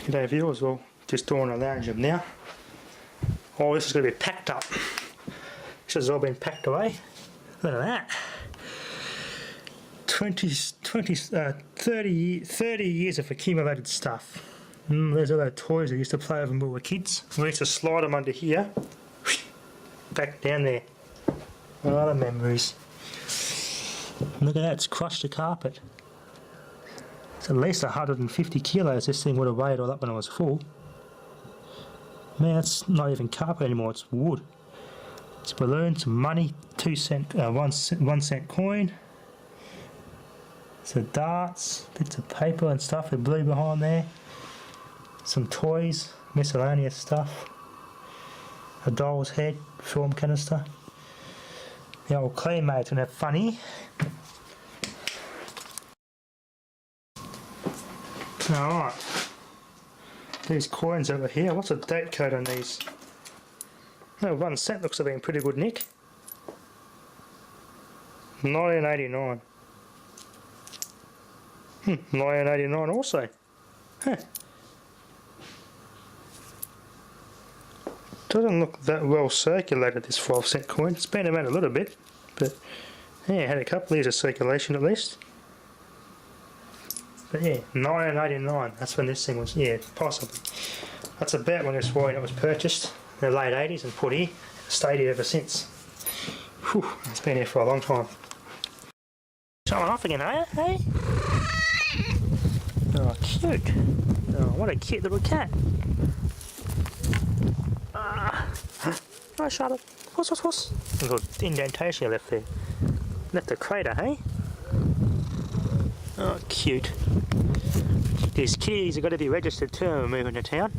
G'day viewers, well just doing a lounge room now. Oh, this is going to be packed up. This has all been packed away. Look at that. 30 years of accumulated stuff. There's all those toys I used to play with when we were kids. We used to slide them under here. Back down there. What other memories? Look at that, it's crushed the carpet. It's at least 150 kilos this thing would have weighed all up when it was full. Man, it's not even carpet anymore, it's wood. It's balloons, some money, 1 cent coin. Some darts, bits of paper and stuff with blue behind there. Some toys, miscellaneous stuff. A doll's head, film canister. The old Claymates when they're funny. Alright. These coins over here, what's the date code on these? No, 1 cent looks to be in pretty good nick. 1989. 1989 also. Huh. Doesn't look that well circulated, this 12 cent coin. It's been around a little bit, but yeah, had a couple of years of circulation at least. But yeah, 1989, that's when this thing was, yeah, possibly. That's about when this wine was purchased, in the late 80s, and put here. Stayed here ever since. Whew, it's been here for a long time. Showing off again, are you? Hey? Oh, cute. Oh, what a cute little cat. Oh, shut up. Horse. A little indentation left there. Left a crater, hey? Oh, cute. These kitties have got to be registered too when we're moving to town.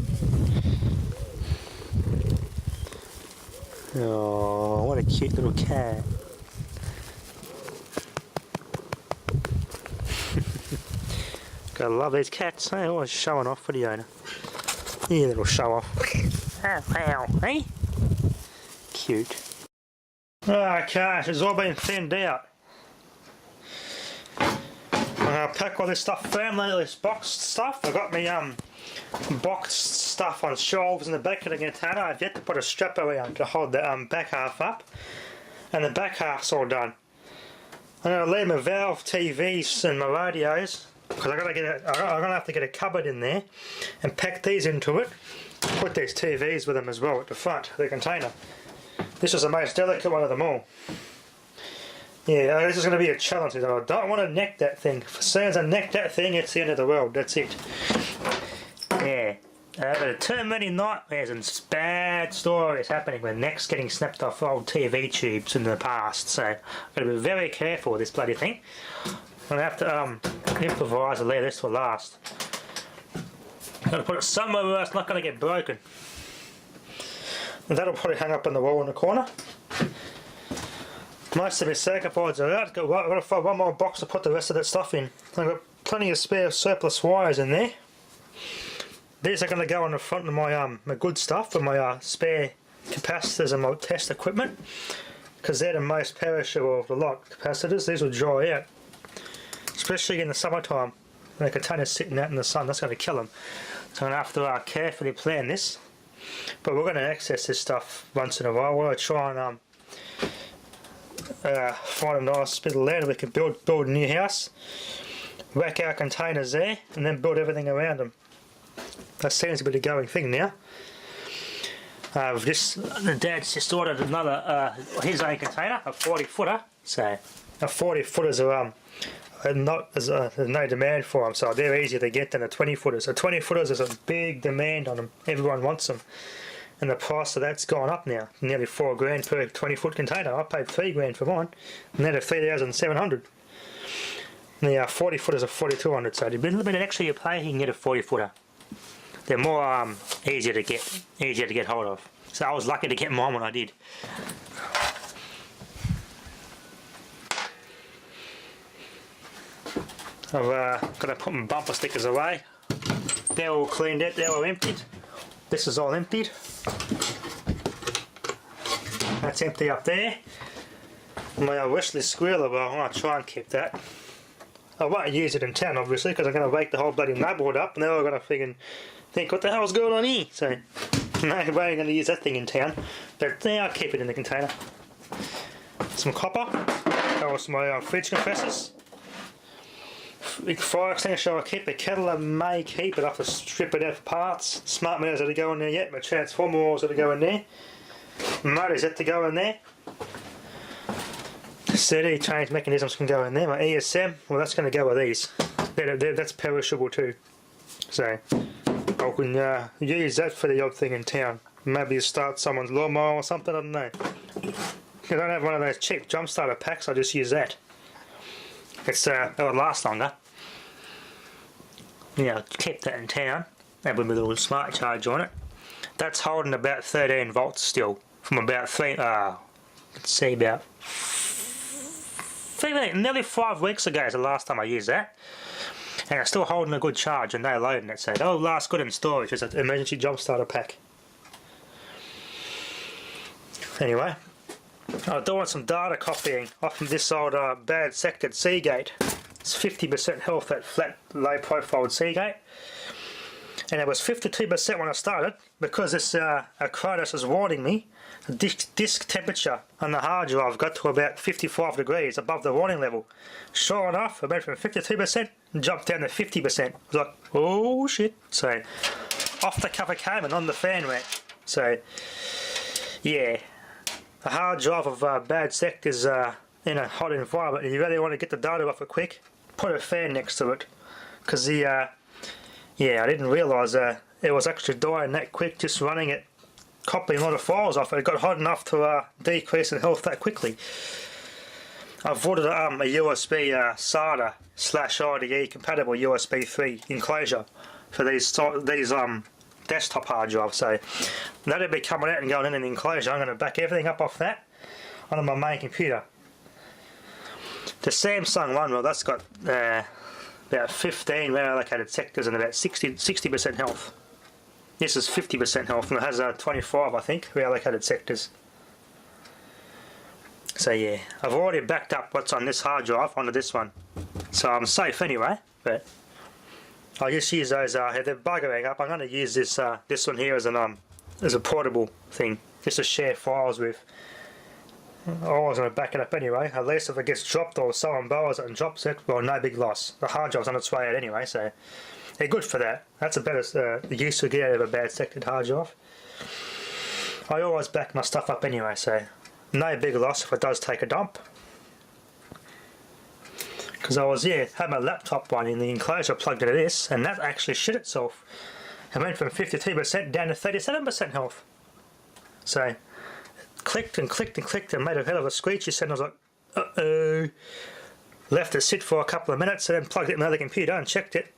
Oh, what a cute little cat. Gotta love these cats, hey? Always showing off for the owner. Yeah, little show off. Ow, hey? Cute. Oh, gosh, it's all been thinned out. I'm gonna pack all this stuff firmly, this boxed stuff. I've got my boxed stuff on shelves in the back of the container. I've yet to put a strap around to hold the back half up, and the back half's all done. I'm gonna leave my Valve TVs and my radios because I'm gonna have to get a cupboard in there and pack these into it. Put these TVs with them as well at the front of the container. This is the most delicate one of them all. Yeah, this is going to be a challenge. I don't want to neck that thing. As soon as I neck that thing, it's the end of the world. That's it. Yeah. But too many nightmares and bad stories happening with necks getting snapped off old TV tubes in the past. So I've got to be very careful with this bloody thing. I'm going to have to improvise and leave this for last. I've got to put it somewhere where it's not going to get broken. And that'll probably hang up on the wall in the corner. Most of my circuit boards are out. I've got to find one more box to put the rest of that stuff in. I've got plenty of spare surplus wires in there. These are going to go on the front of my my good stuff for my spare capacitors and my test equipment, because they're the most perishable of the lot. Capacitors, these will dry out, especially in the summertime. When the container's sitting out in the sun, that's going to kill them. So I'm going to have to carefully plan this. But we're going to access this stuff once in a while. We're going to try and find a nice bit of land we can build a new house, whack our containers there, and then build everything around them. That seems to be the going thing now. The dad's just ordered another his own container, a 40-footer. So a 40-footers are there's no demand for them, so they're easier to get than a 20-footers. A 20-footers is a big demand on them. Everyone wants them. And the price of that's gone up now, nearly $4 grand per 20-foot container. I paid $3 grand for mine, and they're $3,700. The 40-footers are $4,200, so there's a little bit of extra you pay, you can get a 40-footer. They're more easier to get hold of. So I was lucky to get mine when I did. I've got to put my bumper stickers away. They're all cleaned out, they're all emptied. This is all emptied. That's empty up there. My wish list squealer, well, I want to try and keep that. I won't use it in town, obviously, because I'm going to wake the whole bloody neighbourhood up, and they're all going to think, what the hell's going on here? So, no way I'm going to use that thing in town. But yeah, I'll keep it in the container. Some copper. That was my fridge compressors. Fire extinguisher, I'll keep the kettle. I may keep it. I have to strip it out for parts. Smart meters that go in there yet. My transformer wires that go in there. Motors yet to go in there. CD change mechanisms can go in there. My ESM, well, that's going to go with these. That's perishable too. So I can use that for the odd thing in town. Maybe start someone's lawnmower or something. I don't know. If I don't have one of those cheap jump starter packs, I just use that. It'll last longer. Yeah, I'll keep that in town. That with a little smart charge on it. That's holding about 13 volts still. From about nearly 5 weeks ago is the last time I used that. And it's still holding a good charge and no loading it. So that'll last good in storage as an emergency jump starter pack. Anyway, I do want some data copying off of this old bad sectored Seagate. It's 50% health, that flat, low profile Seagate. And it was 52% when I started, because this Acronis is warning me. The disk temperature on the hard drive got to about 55 degrees above the warning level. Sure enough, it went from 52% and jumped down to 50%. I was like, oh shit. So, off the cover came and on the fan went. So, yeah. A hard drive of bad sectors in a hot environment, and you really want to get the data off it quick, put a fan next to it. Because I didn't realise it was actually dying that quick just running it, copying a lot of files off it. It got hot enough to decrease in health that quickly. I've ordered a USB SATA / IDE compatible USB 3 enclosure for these desktop hard drives, so that'll be coming out and going in an enclosure. I'm going to back everything up off that onto my main computer. The Samsung one, well, that's got about 15 reallocated sectors and about 60% health. This is 50% health and it has 25, I think, reallocated sectors. So yeah, I've already backed up what's on this hard drive onto this one, so I'm safe anyway. But I just use those. They're buggering up. I'm going to use this one here as a portable thing, just to share files with. I was going to back it up anyway. At least if it gets dropped or someone borrows it and drops it, well, no big loss. The hard drive's on its way out anyway, so they're good for that. That's a better use to get out of a bad sectored hard drive. I always back my stuff up anyway, so no big loss if it does take a dump. Because I had my laptop one in the enclosure plugged into this, and that actually shit itself. It went from 52% down to 37% health. So, clicked and clicked and clicked and made a hell of a screechy sound. I was like, uh-oh. Left it sit for a couple of minutes and then plugged it in the other computer and checked it.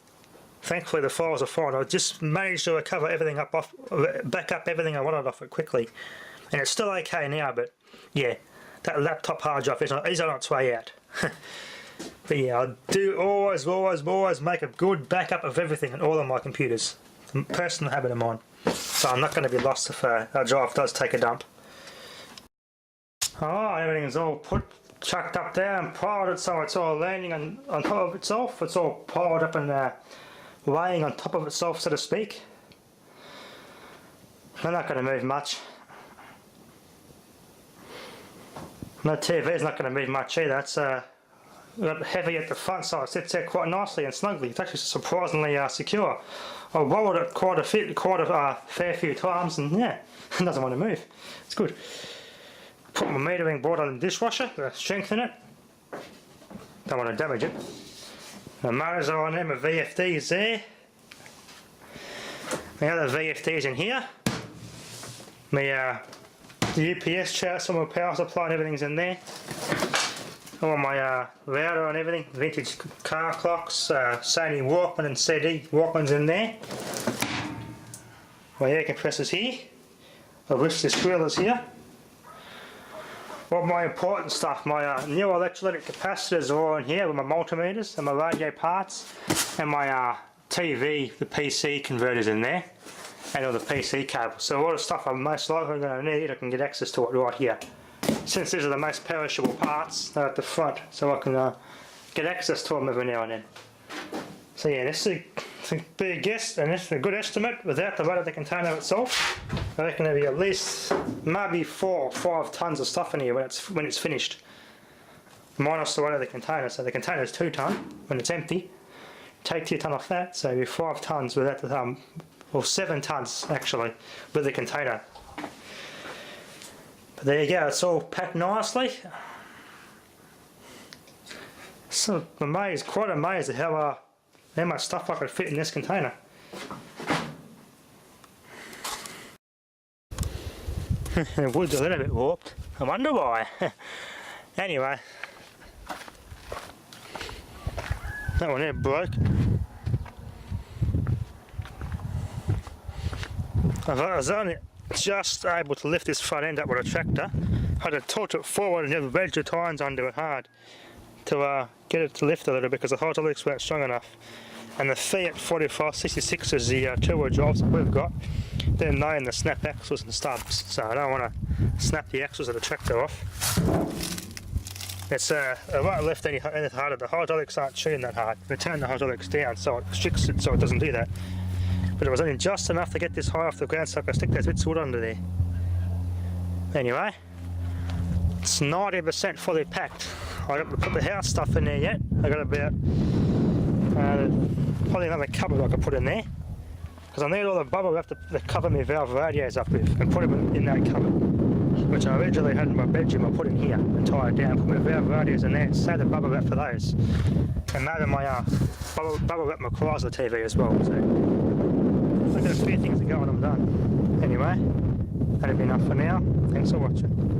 Thankfully the files are fine. I just managed to recover everything back up everything I wanted off it quickly. And it's still okay now, but yeah, that laptop hard drive is on its way out. But yeah, I do always make a good backup of everything on all of my computers. It's a personal habit of mine. So I'm not going to be lost if a drive does take a dump. Oh, everything's all chucked up there and piled it so it's all landing on top of itself. It's all piled up and laying on top of itself, so to speak. I'm not going to move much. My TV's not going to move much either. It's got heavy at the front, so it sits there quite nicely and snugly. It's actually surprisingly secure. I rolled it quite a fair few times, and yeah, it doesn't want to move. It's good. Put my metering board on the dishwasher to strengthen it. Don't want to damage it. The motors are on there, my VFD is there. My other VFD is in here. The UPS chassis, all my power supply and everything's in there. All my router and everything, vintage car clocks, Sony Walkman and CD Walkman's in there. My air compressor's here. My wristless grill is here. All my important stuff, my new electrolytic capacitors are all in here with my multimeters and my radio parts, and my TV, the PC converters in there, and all the PC cables. So all the stuff I'm most likely going to need, I can get access to it right here. Since these are the most perishable parts, they're at the front, so I can get access to them every now and then. So yeah, this is a big guess, and this is a good estimate without the weight of the container itself. I reckon there'll be at least maybe 4 or 5 tons of stuff in here when it's finished. Minus the weight of the container, so the container is 2 ton when it's empty. Take 2 ton off that, so it'll be 5 tons without the or 7 tons actually with the container. But there you go, it's all packed nicely. So amazed, quite amazed at how much stuff I could fit in this container. The wood's a little bit warped. I wonder why. Anyway, that one there broke. I was only just able to lift this front end up with a tractor. I had to tilt it forward and then wedge the tines under it hard to get it to lift a little bit because the hydraulics weren't strong enough. And the Fiat 4566 is the two-wheel drives that we've got. They're laying the snap axles and stubs, so I don't want to snap the axles of the tractor off. It won't lift any harder. The hydraulics aren't tuning that hard. We turn the hydraulics down so it restricts it so it doesn't do that. But it was only just enough to get this high off the ground so I could stick those bits of wood under there. Anyway, it's 90% fully packed. I haven't put the house stuff in there yet. I got about probably another cupboard I could put in there because I need all the bubble wrap to cover my valve radios up with and put them in that cupboard, which I originally had in my bedroom. I put in here and tie it down, put my valve radios in there, save the bubble wrap for those, and maybe my bubble wrap my Chrysler TV as well. So I've got a few things to go and I'm done. Anyway, that'll be enough for now. Thanks for watching.